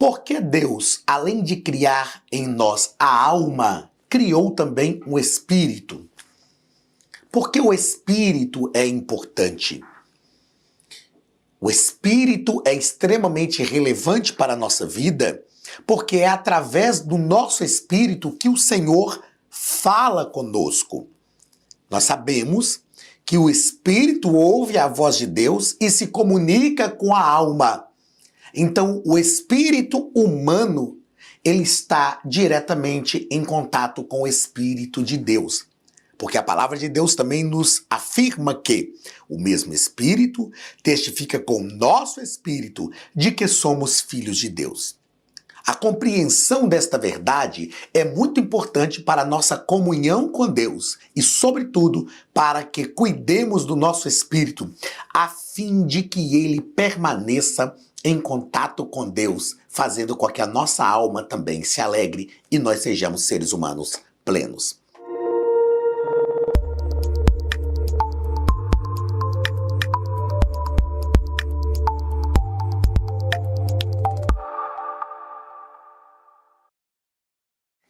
Porque Deus, além de criar em nós a alma, criou também um espírito. Por que o espírito é importante? O espírito é extremamente relevante para a nossa vida, porque é através do nosso espírito que o Senhor fala conosco. Nós sabemos que o espírito ouve a voz de Deus e se comunica com a alma. Então, o espírito humano, ele está diretamente em contato com o Espírito de Deus. Porque a palavra de Deus também nos afirma que o mesmo Espírito testifica com o nosso espírito de que somos filhos de Deus. A compreensão desta verdade é muito importante para a nossa comunhão com Deus e, sobretudo, para que cuidemos do nosso espírito, a fim de que ele permaneça em contato com Deus, fazendo com que a nossa alma também se alegre e nós sejamos seres humanos plenos.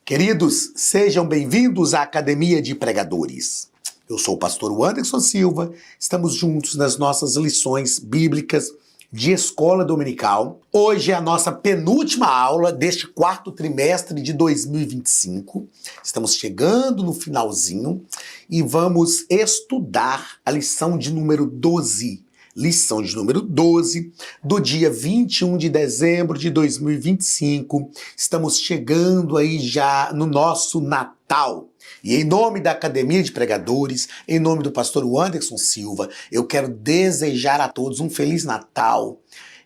Queridos, sejam bem-vindos à Academia de Pregadores. Eu sou o pastor Anderson Silva, estamos juntos nas nossas lições bíblicas de escola dominical. Hoje é a nossa penúltima aula deste quarto trimestre de 2025. Estamos chegando no finalzinho e vamos estudar a lição de número 12. Lição de número 12, do dia 21 de dezembro de 2025. Estamos chegando aí já no nosso Natal. E em nome da Academia de Pregadores, em nome do pastor Anderson Silva, eu quero desejar a todos um Feliz Natal.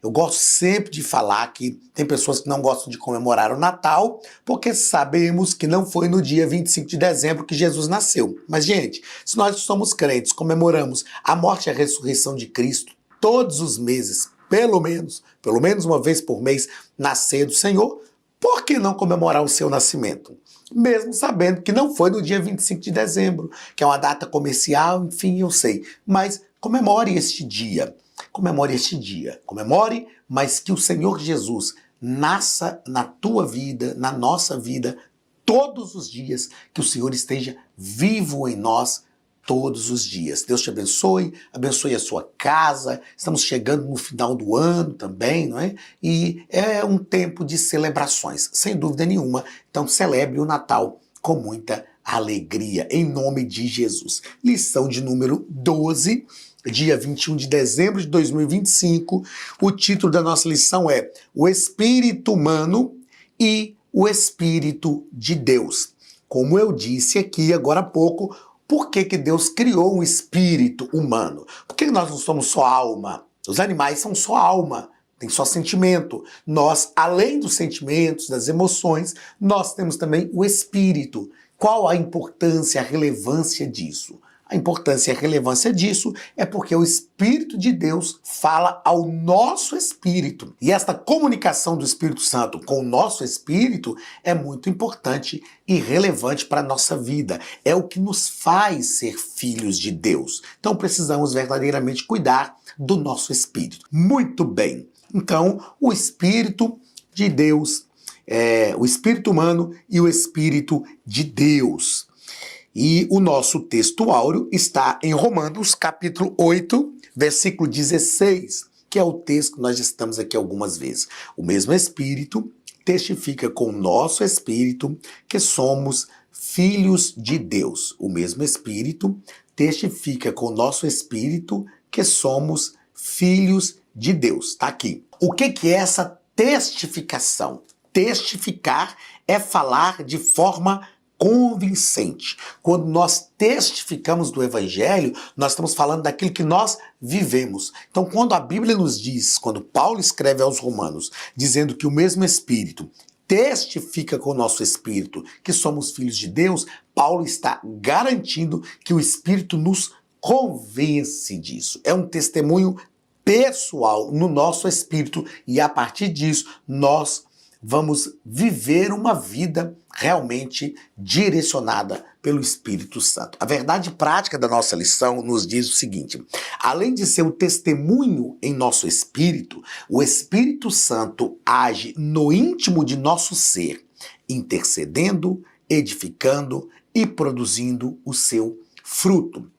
Eu gosto sempre de falar que tem pessoas que não gostam de comemorar o Natal, porque sabemos que não foi no dia 25 de dezembro que Jesus nasceu. Mas, gente, se nós somos crentes, comemoramos a morte e a ressurreição de Cristo todos os meses, pelo menos uma vez por mês, nascer do Senhor, por que não comemorar o seu nascimento? Mesmo sabendo que não foi no dia 25 de dezembro, que é uma data comercial, enfim, eu sei. Mas comemore este dia. Comemore este dia. Comemore, mas que o Senhor Jesus nasça na tua vida, na nossa vida, todos os dias. Que o Senhor esteja vivo em nós todos os dias. Deus te abençoe, abençoe a sua casa. Estamos chegando no final do ano também, não é? E é um tempo de celebrações, sem dúvida nenhuma. Então celebre o Natal com muita alegria, em nome de Jesus. Lição de número 12, dia 21 de dezembro de 2025. O título da nossa lição é O Espírito Humano e o Espírito de Deus. Como eu disse aqui agora há pouco, por que Deus criou um espírito humano? Por que nós não somos só alma? Os animais são só alma, tem só sentimento. Nós, além dos sentimentos, das emoções, nós temos também o espírito. Qual a importância, a relevância disso? A importância e a relevância disso é porque o Espírito de Deus fala ao nosso espírito. E esta comunicação do Espírito Santo com o nosso espírito é muito importante e relevante para a nossa vida. É o que nos faz ser filhos de Deus. Então precisamos verdadeiramente cuidar do nosso espírito. Muito bem. Então, o Espírito de Deus, o Espírito humano e o Espírito de Deus. E o nosso texto áureo está em Romanos, capítulo 8, versículo 16, que é o texto que nós já estamos aqui algumas vezes. O mesmo Espírito testifica com o nosso Espírito que somos filhos de Deus. O mesmo Espírito testifica com o nosso Espírito que somos filhos de Deus. Está aqui. O que é essa testificação? Testificar é falar de forma convincente. Quando nós testificamos do Evangelho, nós estamos falando daquilo que nós vivemos. Então, quando a Bíblia nos diz, quando Paulo escreve aos Romanos, dizendo que o mesmo Espírito testifica com o nosso Espírito que somos filhos de Deus, Paulo está garantindo que o Espírito nos convence disso. É um testemunho pessoal no nosso espírito e a partir disso nós vamos viver uma vida realmente direcionada pelo Espírito Santo. A verdade prática da nossa lição nos diz o seguinte: além de ser um testemunho em nosso espírito, o Espírito Santo age no íntimo de nosso ser, intercedendo, edificando e produzindo o seu fruto.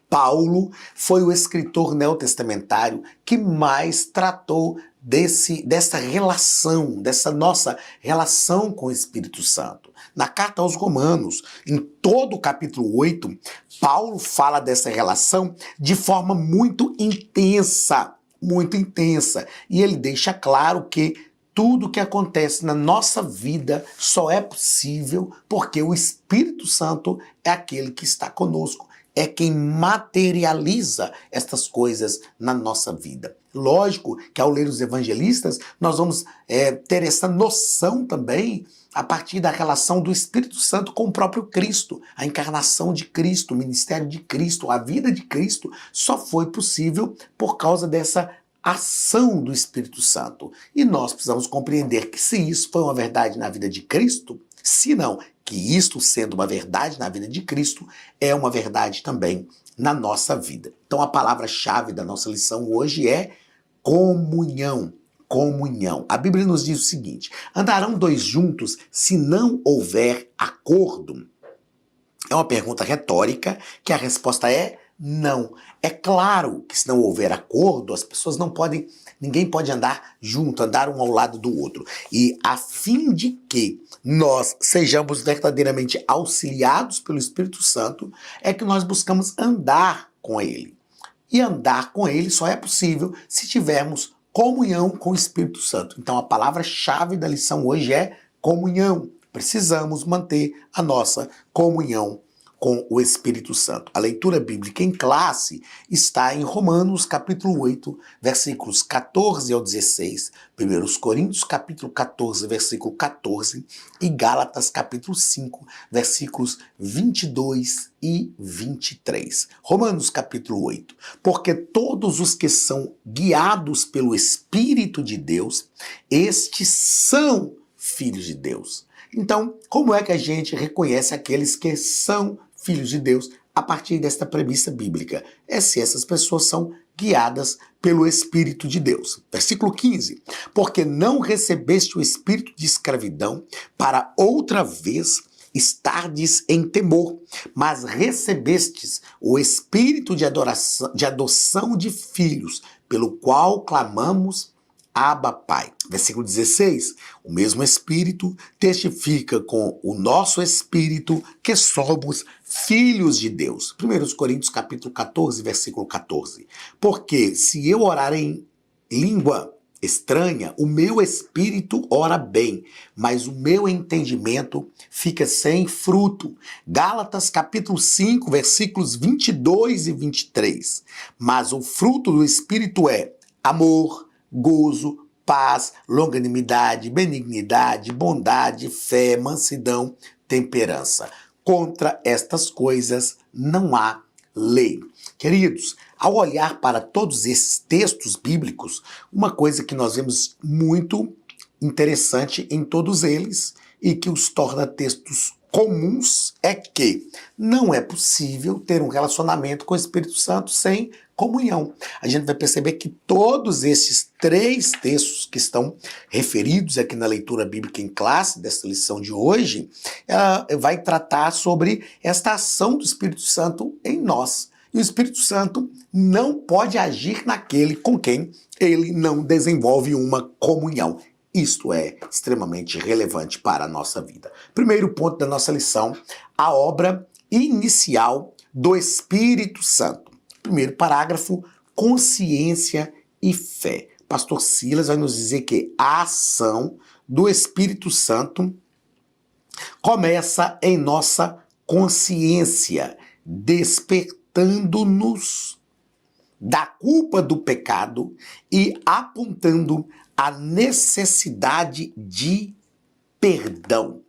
Paulo foi o escritor neotestamentário que mais tratou dessa relação, dessa nossa relação com o Espírito Santo. Na carta aos Romanos, em todo o capítulo 8, Paulo fala dessa relação de forma muito intensa, e ele deixa claro que tudo que acontece na nossa vida só é possível porque o Espírito Santo é aquele que está conosco, é quem materializa estas coisas na nossa vida. Lógico que ao ler os evangelistas, nós vamos ter essa noção também a partir da relação do Espírito Santo com o próprio Cristo. A encarnação de Cristo, o ministério de Cristo, a vida de Cristo só foi possível por causa dessa ação do Espírito Santo. E nós precisamos compreender que se isso foi uma verdade na vida de Cristo, se não, que isto sendo uma verdade na vida de Cristo, é uma verdade também na nossa vida. Então a palavra-chave da nossa lição hoje é comunhão. Comunhão. A Bíblia nos diz o seguinte: andarão dois juntos se não houver acordo? É uma pergunta retórica que a resposta é não. É claro que se não houver acordo, as pessoas não podem, ninguém pode andar junto, andar um ao lado do outro. E a fim de que nós sejamos verdadeiramente auxiliados pelo Espírito Santo, é que nós buscamos andar com Ele. E andar com Ele só é possível se tivermos comunhão com o Espírito Santo. Então a palavra-chave da lição hoje é comunhão. Precisamos manter a nossa comunhão com o Espírito Santo. A leitura bíblica em classe está em Romanos capítulo 8, versículos 14 ao 16, 1 Coríntios capítulo 14, versículo 14 e Gálatas capítulo 5, versículos 22 e 23. Romanos capítulo 8. Porque todos os que são guiados pelo Espírito de Deus, estes são filhos de Deus. Então, como é que a gente reconhece aqueles que são filhos de Deus a partir desta premissa bíblica? É se essas pessoas são guiadas pelo Espírito de Deus. Versículo 15. Porque não recebeste o espírito de escravidão para outra vez estardes em temor, mas recebestes o espírito de adoção de filhos, pelo qual clamamos Abba, Pai. Versículo 16. O mesmo Espírito testifica com o nosso Espírito que somos filhos de Deus. 1 Coríntios capítulo 14, versículo 14. Porque se eu orar em língua estranha, o meu espírito ora bem, mas o meu entendimento fica sem fruto. Gálatas capítulo 5, versículos 22 e 23. Mas o fruto do Espírito é amor, gozo, paz, longanimidade, benignidade, bondade, fé, mansidão, temperança. Contra estas coisas não há lei. Queridos, ao olhar para todos esses textos bíblicos, uma coisa que nós vemos muito interessante em todos eles e que os torna textos comuns é que não é possível ter um relacionamento com o Espírito Santo sem comunhão. A gente vai perceber que todos esses três textos que estão referidos aqui na leitura bíblica em classe desta lição de hoje, vai tratar sobre esta ação do Espírito Santo em nós. E o Espírito Santo não pode agir naquele com quem ele não desenvolve uma comunhão. Isto é extremamente relevante para a nossa vida. Primeiro ponto da nossa lição, a obra inicial do Espírito Santo. Primeiro parágrafo, consciência e fé. Pastor Silas vai nos dizer que a ação do Espírito Santo começa em nossa consciência, despertando-nos da culpa do pecado e apontando a necessidade de perdão.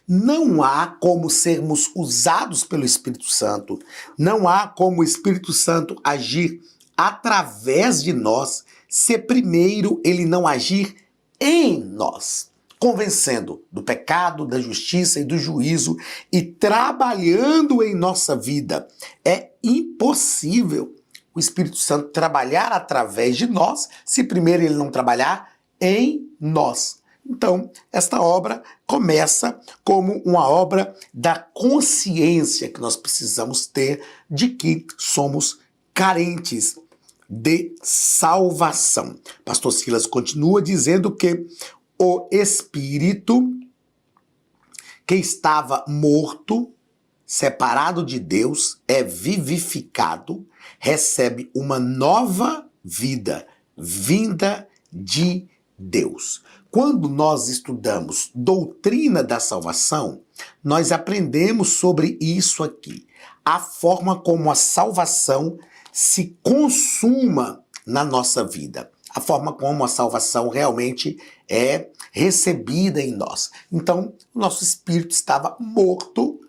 Não há como sermos usados pelo Espírito Santo, não há como o Espírito Santo agir através de nós, se primeiro ele não agir em nós. convencendo do pecado, da justiça e do juízo e trabalhando em nossa vida. É impossível o Espírito Santo trabalhar através de nós se primeiro ele não trabalhar em nós. Então, esta obra começa como uma obra da consciência que nós precisamos ter de que somos carentes de salvação. Pastor Silas continua dizendo que o espírito que estava morto, separado de Deus, é vivificado, recebe uma nova vida, vinda de Deus. Quando nós estudamos doutrina da salvação, nós aprendemos sobre isso aqui. A forma como a salvação se consuma na nossa vida. A forma como a salvação realmente é recebida em nós. Então, o nosso espírito estava morto.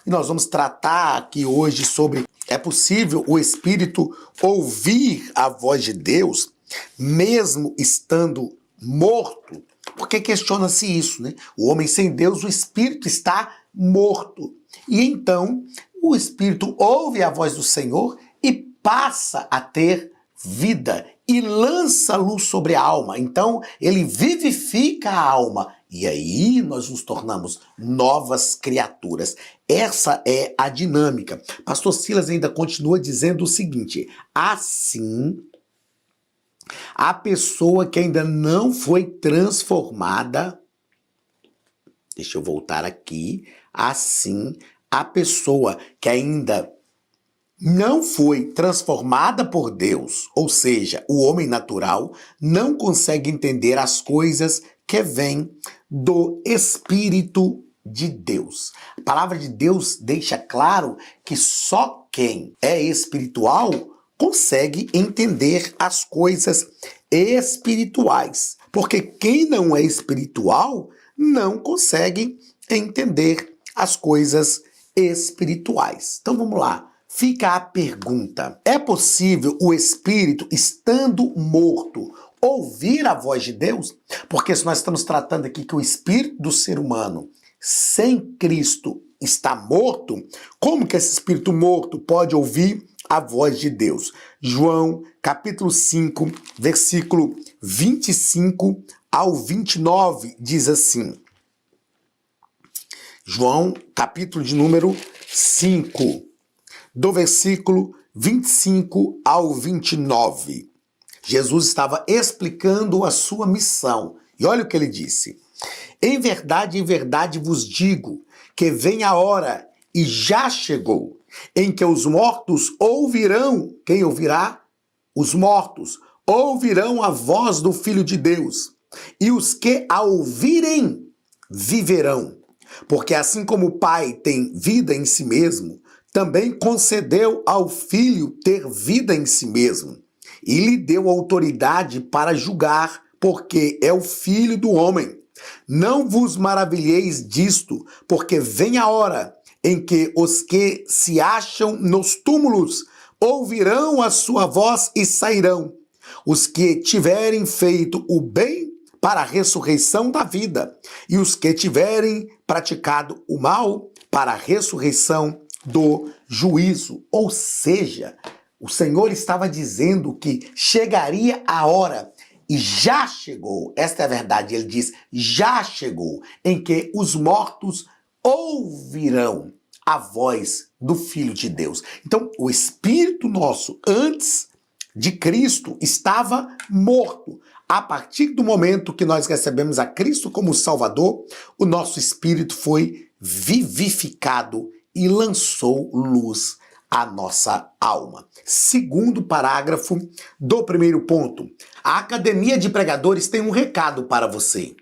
E nós vamos tratar aqui hoje sobre: é possível o espírito ouvir a voz de Deus mesmo estando morto? Porque questiona-se isso, né? O homem sem Deus, o espírito está morto. E então, o espírito ouve a voz do Senhor e passa a ter vida e lança luz sobre a alma. Então, ele vivifica a alma. E aí nós nos tornamos novas criaturas. Essa é a dinâmica. Pastor Silas ainda continua dizendo o seguinte: assim, a pessoa que ainda não foi transformada, deixa eu voltar aqui, assim, a pessoa que ainda não foi transformada por Deus, ou seja, o homem natural, não consegue entender as coisas que vêm do Espírito de Deus. A palavra de Deus deixa claro que só quem é espiritual consegue entender as coisas espirituais. Porque quem não é espiritual não consegue entender as coisas espirituais. Então vamos lá. Fica a pergunta: é possível o espírito, estando morto, ouvir a voz de Deus? Porque se nós estamos tratando aqui que o espírito do ser humano sem Cristo está morto, como que esse espírito morto pode ouvir a voz de Deus? João, capítulo 5, versículo 25 ao 29, diz assim. João, capítulo de número 5, do versículo 25 ao 29. Jesus estava explicando a sua missão. E olha o que ele disse: em verdade vos digo que vem a hora, e já chegou, em que os mortos ouvirão. Quem ouvirá? Os mortos ouvirão a voz do Filho de Deus, e os que a ouvirem viverão. Porque assim como o Pai tem vida em si mesmo, também concedeu ao Filho ter vida em si mesmo, e lhe deu autoridade para julgar, porque é o Filho do homem. Não vos maravilheis disto, porque vem a hora em que os que se acham nos túmulos ouvirão a sua voz e sairão, os que tiverem feito o bem para a ressurreição da vida, e os que tiverem praticado o mal para a ressurreição do juízo. Ou seja, o Senhor estava dizendo que chegaria a hora, e já chegou, esta é a verdade, ele diz, já chegou, em que os mortos ouvirão a voz do Filho de Deus. Então, o espírito nosso, antes de Cristo, estava morto. A partir do momento que nós recebemos a Cristo como Salvador, o nosso espírito foi vivificado e lançou luz à nossa alma. Segundo parágrafo do primeiro ponto, a Academia de Pregadores tem um recado para você.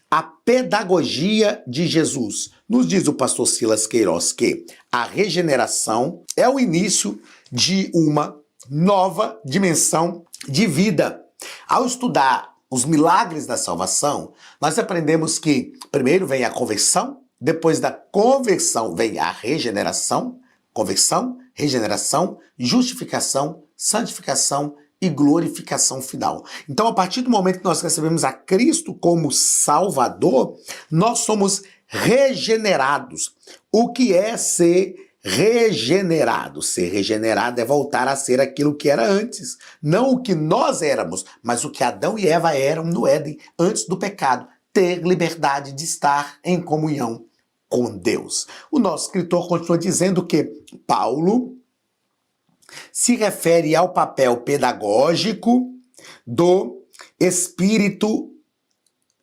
A pedagogia de Jesus. Nos diz o pastor Silas Queiroz que a regeneração é o início de uma nova dimensão de vida. Ao estudar os milagres da salvação, nós aprendemos que primeiro vem a conversão, depois da conversão vem a regeneração, conversão, regeneração, justificação, santificação e glorificação final. Então, a partir do momento que nós recebemos a Cristo como Salvador, nós somos regenerados. O que é ser regenerado? Ser regenerado é voltar a ser aquilo que era antes. Não o que nós éramos, mas o que Adão e Eva eram no Éden antes do pecado. Ter liberdade de estar em comunhão com Deus. O nosso escritor continua dizendo que Paulo se refere ao papel pedagógico do Espírito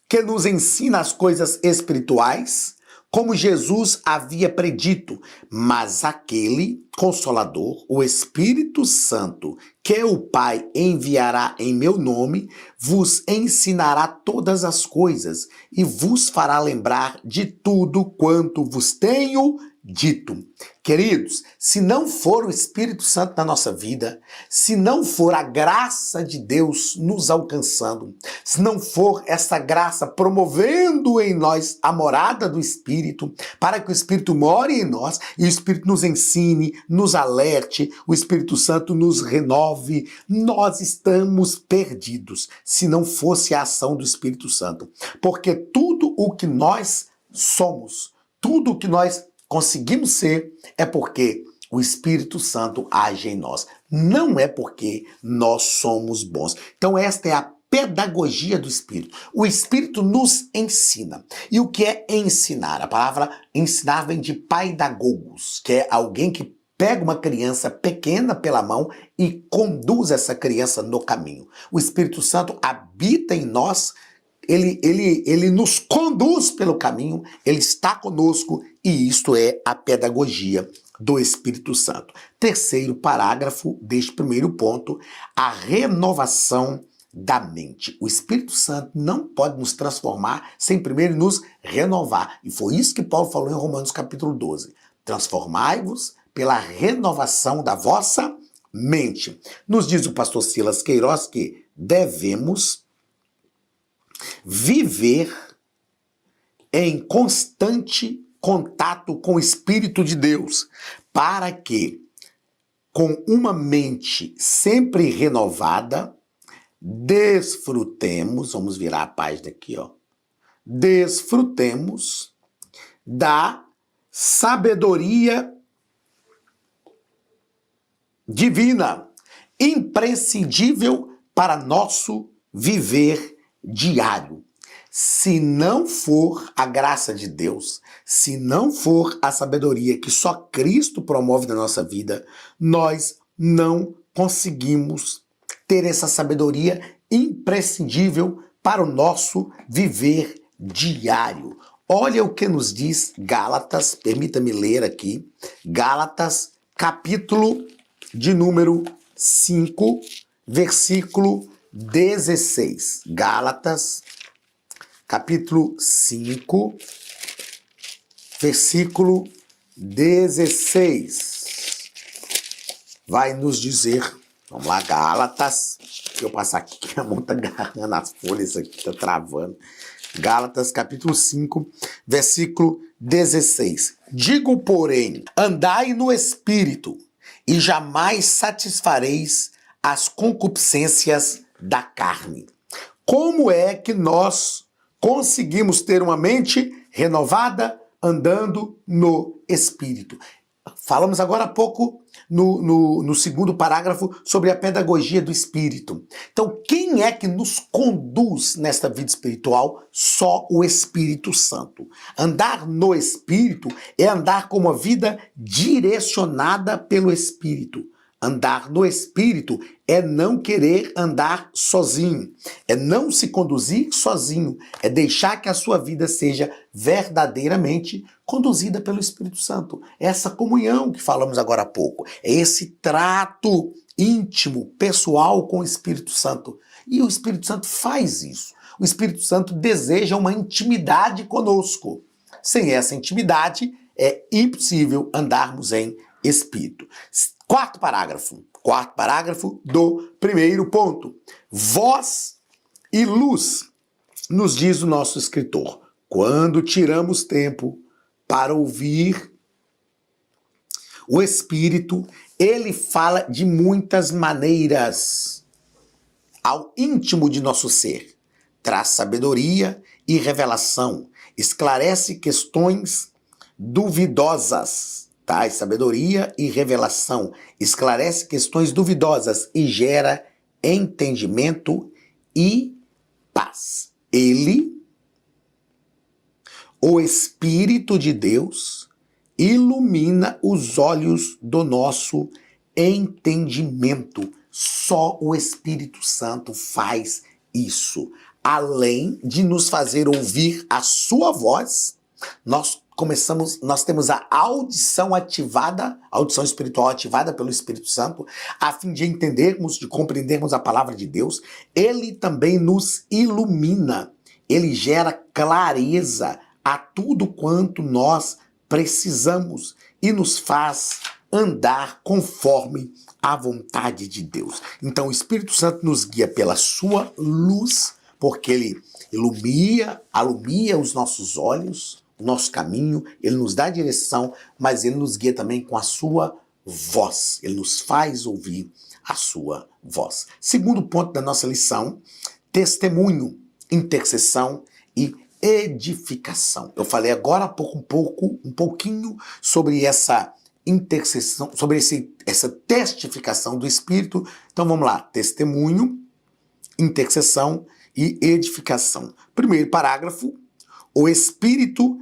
que nos ensina as coisas espirituais, como Jesus havia predito, mas aquele Consolador, o Espírito Santo, que o Pai enviará em meu nome, vos ensinará todas as coisas e vos fará lembrar de tudo quanto vos tenho dito. Queridos, se não for o Espírito Santo na nossa vida, se não for a graça de Deus nos alcançando, se não for essa graça promovendo em nós a morada do Espírito, para que o Espírito more em nós e o Espírito nos ensine, nos alerte, o Espírito Santo nos renove, nós estamos perdidos se não fosse a ação do Espírito Santo. Porque tudo o que nós somos, tudo o que nós conseguimos ser é porque o Espírito Santo age em nós. Não é porque nós somos bons. Então esta é a pedagogia do Espírito. O Espírito nos ensina. E o que é ensinar? A palavra ensinar vem de paidagogos, que é alguém que pega uma criança pequena pela mão e conduz essa criança no caminho. O Espírito Santo habita em nós, ele nos conduz pelo caminho, ele está conosco e isto é a pedagogia do Espírito Santo. Terceiro parágrafo deste primeiro ponto, a renovação da mente. O Espírito Santo não pode nos transformar sem primeiro nos renovar. E foi isso que Paulo falou em Romanos capítulo 12. Transformai-vos pela renovação da vossa mente. Nos diz o pastor Silas Queiroz que devemos viver em constante contato com o Espírito de Deus, para que, com uma mente sempre renovada, desfrutemos, vamos virar a página aqui, ó, desfrutemos da sabedoria divina, imprescindível para nosso viver diário. Se não for a graça de Deus, se não for a sabedoria que só Cristo promove na nossa vida, nós não conseguimos ter essa sabedoria imprescindível para o nosso viver diário. Olha o que nos diz Gálatas, permita-me ler aqui, Gálatas, capítulo de número 5, versículo 16. Gálatas, capítulo 5, versículo 16. Vai nos dizer, vamos lá, Gálatas, deixa eu passar aqui que a mão tá agarrando as folhas aqui, tá travando. Gálatas, capítulo 5, versículo 16. Digo, porém, andai no Espírito, e jamais satisfareis as concupiscências da carne. Como é que nós conseguimos ter uma mente renovada andando no Espírito? Falamos agora há pouco no segundo parágrafo sobre a pedagogia do Espírito. Então, quem é que nos conduz nesta vida espiritual? Só o Espírito Santo. Andar no Espírito é andar com uma vida direcionada pelo Espírito. Andar no Espírito é não querer andar sozinho, é não se conduzir sozinho, é deixar que a sua vida seja verdadeiramente conduzida pelo Espírito Santo. É essa comunhão que falamos agora há pouco, é esse trato íntimo, pessoal com o Espírito Santo. E o Espírito Santo faz isso. O Espírito Santo deseja uma intimidade conosco. Sem essa intimidade, é impossível andarmos em Espírito. Quarto parágrafo do primeiro ponto. Voz e luz, nos diz o nosso escritor. Quando tiramos tempo para ouvir o Espírito, ele fala de muitas maneiras. ao íntimo de nosso ser, traz sabedoria e revelação, esclarece questões duvidosas, tá? Sabedoria e revelação, esclarece questões duvidosas e gera entendimento e paz. Ele, o Espírito de Deus, ilumina os olhos do nosso entendimento. Só o Espírito Santo faz isso. Além de nos fazer ouvir a sua voz, nós temos a audição ativada, a audição espiritual ativada pelo Espírito Santo, a fim de entendermos, de compreendermos a palavra de Deus. Ele também nos ilumina, ele gera clareza a tudo quanto nós precisamos e nos faz andar conforme a vontade de Deus. Então o Espírito Santo nos guia pela sua luz, porque ele alumia os nossos olhos, o nosso caminho, ele nos dá direção, mas ele nos guia também com a sua voz. Ele nos faz ouvir a sua voz. Segundo ponto da nossa lição, testemunho, intercessão e edificação. Eu falei agora há pouco, um pouquinho sobre essa intercessão, sobre essa testificação do Espírito. Então vamos lá, testemunho, intercessão e edificação. Primeiro parágrafo, o Espírito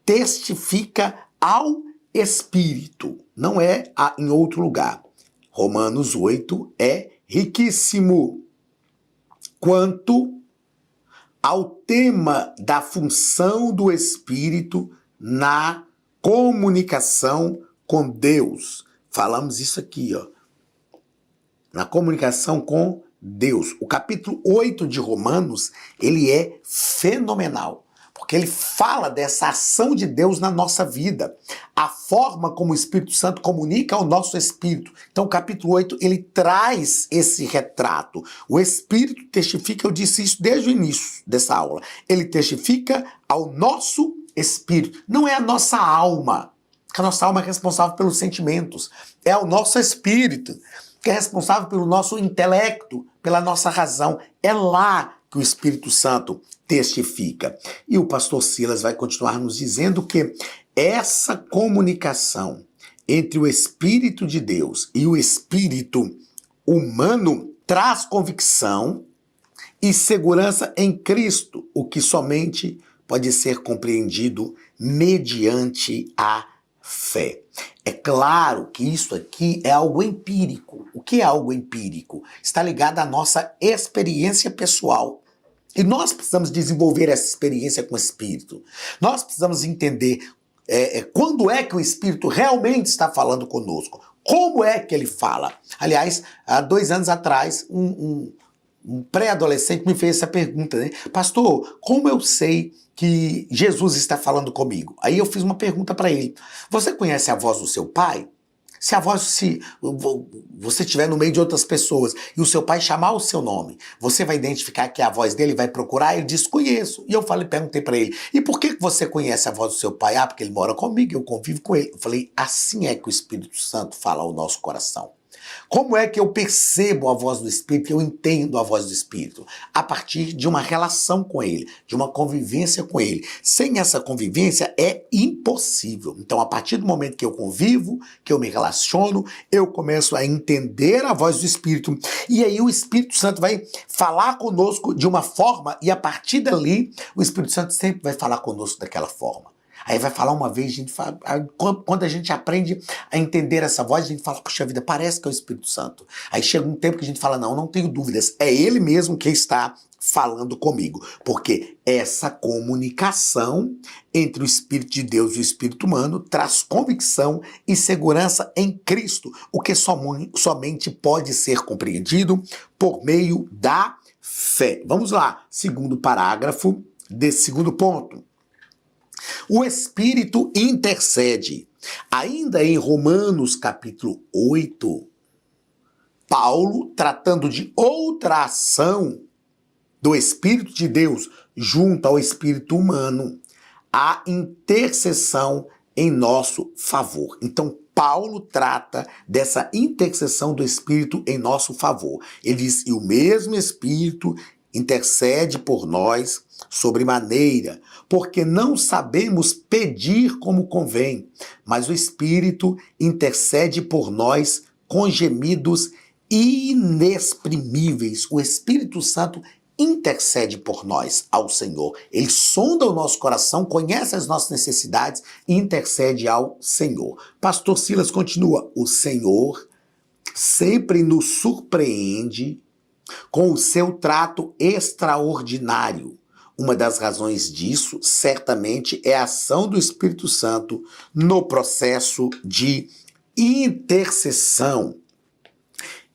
testifica ao Espírito, não é em outro lugar. Romanos 8 é riquíssimo quanto ao tema da função do Espírito na comunicação com Deus. Falamos isso aqui, ó, na comunicação com Deus. O capítulo 8 de Romanos, ele é fenomenal, porque ele fala dessa ação de Deus na nossa vida, a forma como o Espírito Santo comunica ao nosso espírito. Então o capítulo 8, ele traz esse retrato. O Espírito testifica, eu disse isso desde o início dessa aula, ele testifica ao nosso espírito, não é a nossa alma, porque a nossa alma é responsável pelos sentimentos, é o nosso espírito, que é responsável pelo nosso intelecto, pela nossa razão. É lá que o Espírito Santo testifica. E o pastor Silas vai continuar nos dizendo que essa comunicação entre o Espírito de Deus e o espírito humano traz convicção e segurança em Cristo, o que somente pode ser compreendido mediante a fé. É claro que isso aqui é algo empírico. O que é algo empírico? Está ligado à nossa experiência pessoal. E nós precisamos desenvolver essa experiência com o Espírito. Nós precisamos entender quando é que o Espírito realmente está falando conosco. Como é que ele fala? Aliás, há 2 anos atrás, um pré-adolescente me fez essa pergunta, né? Pastor, como eu sei que Jesus está falando comigo? Aí eu fiz uma pergunta para ele. Você conhece a voz do seu pai? Se você estiver no meio de outras pessoas e o seu pai chamar o seu nome, você vai identificar que é a voz dele, vai procurar? Ele diz, conheço. E eu perguntei para ele, e por que você conhece a voz do seu pai? Ah, porque ele mora comigo, eu convivo com ele. Eu falei, assim é que o Espírito Santo fala ao nosso coração. Como é que eu percebo a voz do Espírito, eu entendo a voz do Espírito? A partir de uma relação com ele, de uma convivência com ele. Sem essa convivência é impossível. Então, a partir do momento que eu convivo, que eu me relaciono, eu começo a entender a voz do Espírito. E aí o Espírito Santo vai falar conosco de uma forma, e a partir dali, o Espírito Santo sempre vai falar conosco daquela forma. Aí vai falar uma vez, quando a gente aprende a entender essa voz, a gente fala, puxa vida, parece que é o Espírito Santo. Aí chega um tempo que a gente fala, não tenho dúvidas, é ele mesmo que está falando comigo. Porque essa comunicação entre o Espírito de Deus e o Espírito humano traz convicção e segurança em Cristo, o que somente pode ser compreendido por meio da fé. Vamos lá, segundo parágrafo desse segundo ponto. O Espírito intercede. Ainda em Romanos capítulo 8, Paulo, tratando de outra ação do Espírito de Deus junto ao Espírito humano, a intercessão em nosso favor. Então, Paulo trata dessa intercessão do Espírito em nosso favor. Ele diz, e o mesmo Espírito intercede por nós sobremaneira, porque não sabemos pedir como convém, mas o Espírito intercede por nós com gemidos inexprimíveis. O Espírito Santo intercede por nós ao Senhor. Ele sonda o nosso coração, conhece as nossas necessidades e intercede ao Senhor. Pastor Silas continua, o Senhor sempre nos surpreende com o seu trato extraordinário. Uma das razões disso, certamente, é a ação do Espírito Santo no processo de intercessão.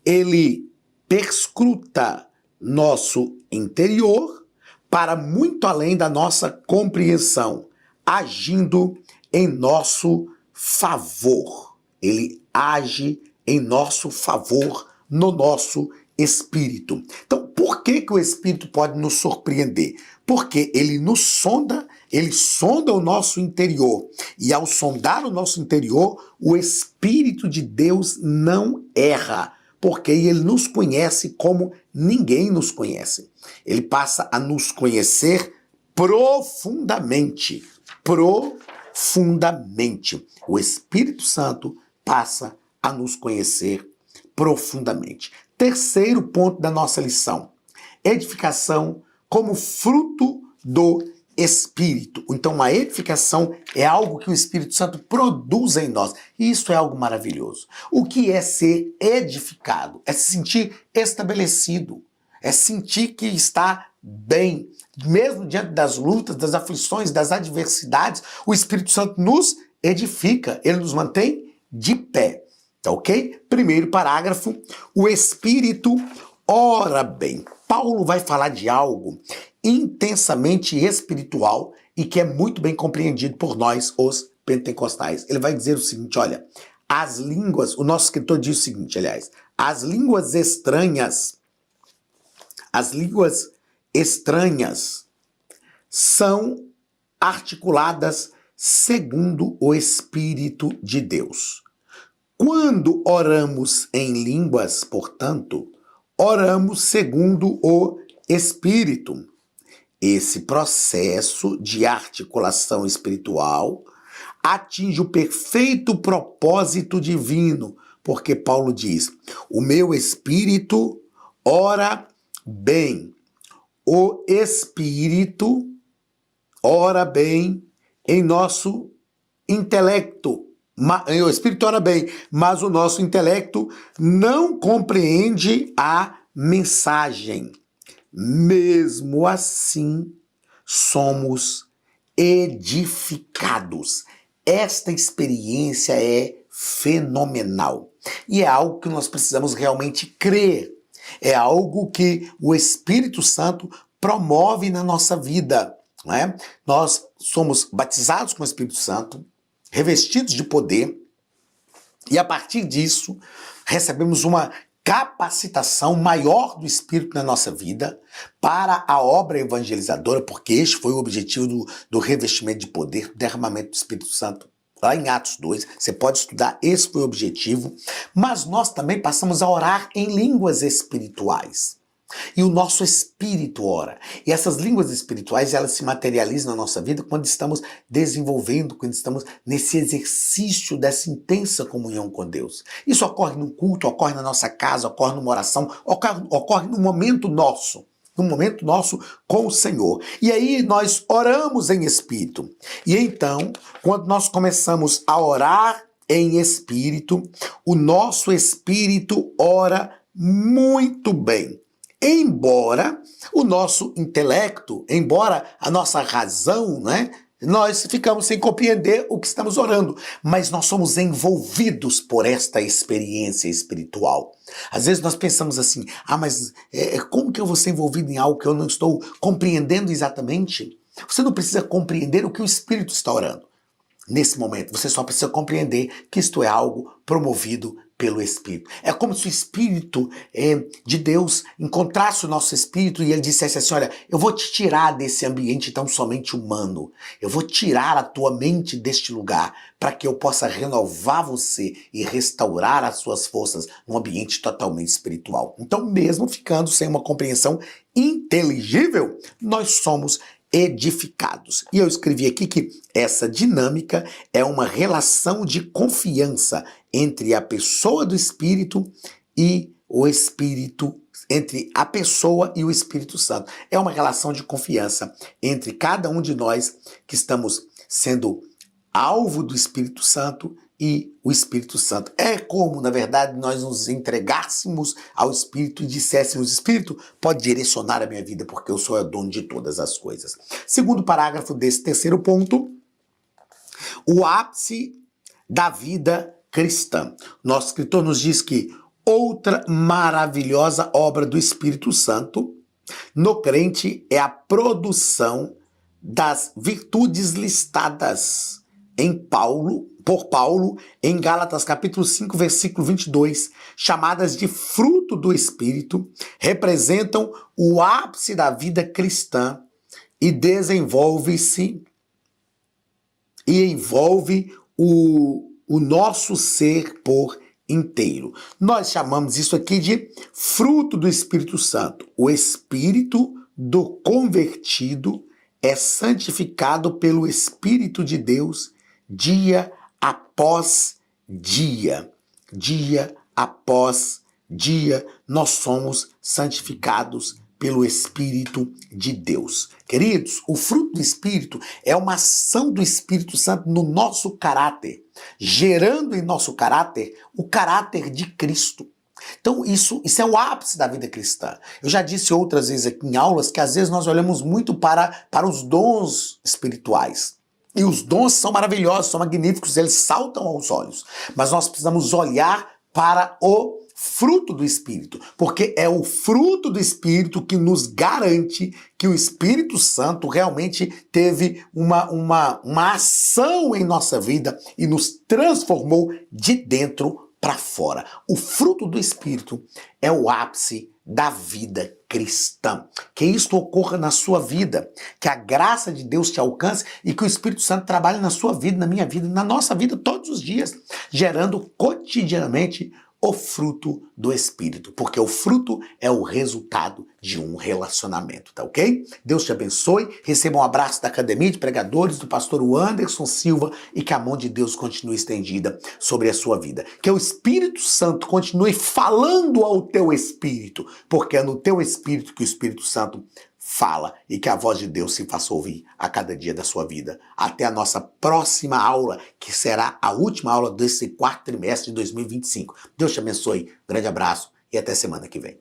Ele perscruta nosso interior para muito além da nossa compreensão, agindo em nosso favor. Ele age em nosso favor, no nosso espírito. Então, por que o Espírito pode nos surpreender? Porque ele nos sonda, ele sonda o nosso interior. E ao sondar o nosso interior, o Espírito de Deus não erra, porque ele nos conhece como ninguém nos conhece. Ele passa a nos conhecer profundamente. Profundamente. O Espírito Santo passa a nos conhecer profundamente. Terceiro ponto da nossa lição. Edificação como fruto do Espírito. Então, a edificação é algo que o Espírito Santo produz em nós. E isso é algo maravilhoso. O que é ser edificado? É se sentir estabelecido. É sentir que está bem. Mesmo diante das lutas, das aflições, das adversidades, o Espírito Santo nos edifica. Ele nos mantém de pé. Tá ok? Primeiro parágrafo. O Espírito ora bem. Paulo vai falar de algo intensamente espiritual e que é muito bem compreendido por nós, os pentecostais. Ele vai dizer o seguinte, olha, as línguas, o nosso escritor diz o seguinte, aliás, as línguas estranhas são articuladas segundo o Espírito de Deus. Quando oramos em línguas, portanto, oramos segundo o Espírito. Esse processo de articulação espiritual atinge o perfeito propósito divino, porque Paulo diz, o meu espírito ora bem, o Espírito ora bem em nosso intelecto. O Espírito ora bem, mas o nosso intelecto não compreende a mensagem. Mesmo assim, somos edificados. Esta experiência é fenomenal. E é algo que nós precisamos realmente crer. É algo que o Espírito Santo promove na nossa vida. Não é? Nós somos batizados com o Espírito Santo, revestidos de poder, e a partir disso recebemos uma capacitação maior do Espírito na nossa vida para a obra evangelizadora, porque este foi o objetivo do revestimento de poder, do derramamento do Espírito Santo. Lá em Atos 2, você pode estudar, esse foi o objetivo, mas nós também passamos a orar em línguas espirituais. E o nosso espírito ora. E essas línguas espirituais, elas se materializam na nossa vida quando estamos desenvolvendo, quando estamos nesse exercício dessa intensa comunhão com Deus. Isso ocorre num culto, ocorre na nossa casa, ocorre numa oração, ocorre num momento nosso com o Senhor. E aí nós oramos em espírito. E então, quando nós começamos a orar em espírito, o nosso espírito ora muito bem. Embora o nosso intelecto, embora a nossa razão, né, nós ficamos sem compreender o que estamos orando, mas nós somos envolvidos por esta experiência espiritual. Às vezes nós pensamos assim, mas como que eu vou ser envolvido em algo que eu não estou compreendendo exatamente? Você não precisa compreender o que o Espírito está orando. Nesse momento, você só precisa compreender que isto é algo promovido pelo Espírito. É como se o Espírito de Deus encontrasse o nosso espírito e ele dissesse assim, olha, eu vou te tirar desse ambiente tão somente humano, eu vou tirar a tua mente deste lugar para que eu possa renovar você e restaurar as suas forças num ambiente totalmente espiritual. Então, mesmo ficando sem uma compreensão inteligível, nós somos edificados. E eu escrevi aqui que essa dinâmica é uma relação de confiança entre a pessoa do Espírito e o Espírito, entre a pessoa e o Espírito Santo. É uma relação de confiança entre cada um de nós que estamos sendo alvo do Espírito Santo e o Espírito Santo. É como, na verdade, nós nos entregássemos ao Espírito e disséssemos, Espírito, pode direcionar a minha vida, porque eu sou o dono de todas as coisas. Segundo parágrafo desse terceiro ponto, o ápice da vida cristã. Nosso escritor nos diz que outra maravilhosa obra do Espírito Santo no crente é a produção das virtudes listadas por Paulo em Gálatas capítulo 5, versículo 22, chamadas de fruto do Espírito, representam o ápice da vida cristã e envolve o nosso ser por inteiro. Nós chamamos isso aqui de fruto do Espírito Santo. O Espírito do convertido é santificado pelo Espírito de Deus dia após dia. Dia após dia, nós somos santificados pelo Espírito de Deus. Queridos, o fruto do Espírito é uma ação do Espírito Santo no nosso caráter, gerando em nosso caráter o caráter de Cristo. Então isso é o ápice da vida cristã. Eu já disse outras vezes aqui em aulas que às vezes nós olhamos muito para os dons espirituais. E os dons são maravilhosos, são magníficos, eles saltam aos olhos. Mas nós precisamos olhar para o fruto do Espírito, porque é o fruto do Espírito que nos garante que o Espírito Santo realmente teve uma ação em nossa vida e nos transformou de dentro para fora. O fruto do Espírito é o ápice da vida cristã. Que isto ocorra na sua vida, que a graça de Deus te alcance e que o Espírito Santo trabalhe na sua vida, na minha vida, na nossa vida todos os dias, gerando cotidianamente o fruto do Espírito, porque o fruto é o resultado de um relacionamento, tá ok? Deus te abençoe, receba um abraço da Academia de Pregadores, do pastor Anderson Silva, e que a mão de Deus continue estendida sobre a sua vida. Que o Espírito Santo continue falando ao teu espírito, porque é no teu espírito que o Espírito Santo fala, e que a voz de Deus se faça ouvir a cada dia da sua vida. Até a nossa próxima aula, que será a última aula desse quarto trimestre de 2025. Deus te abençoe, grande abraço e até semana que vem.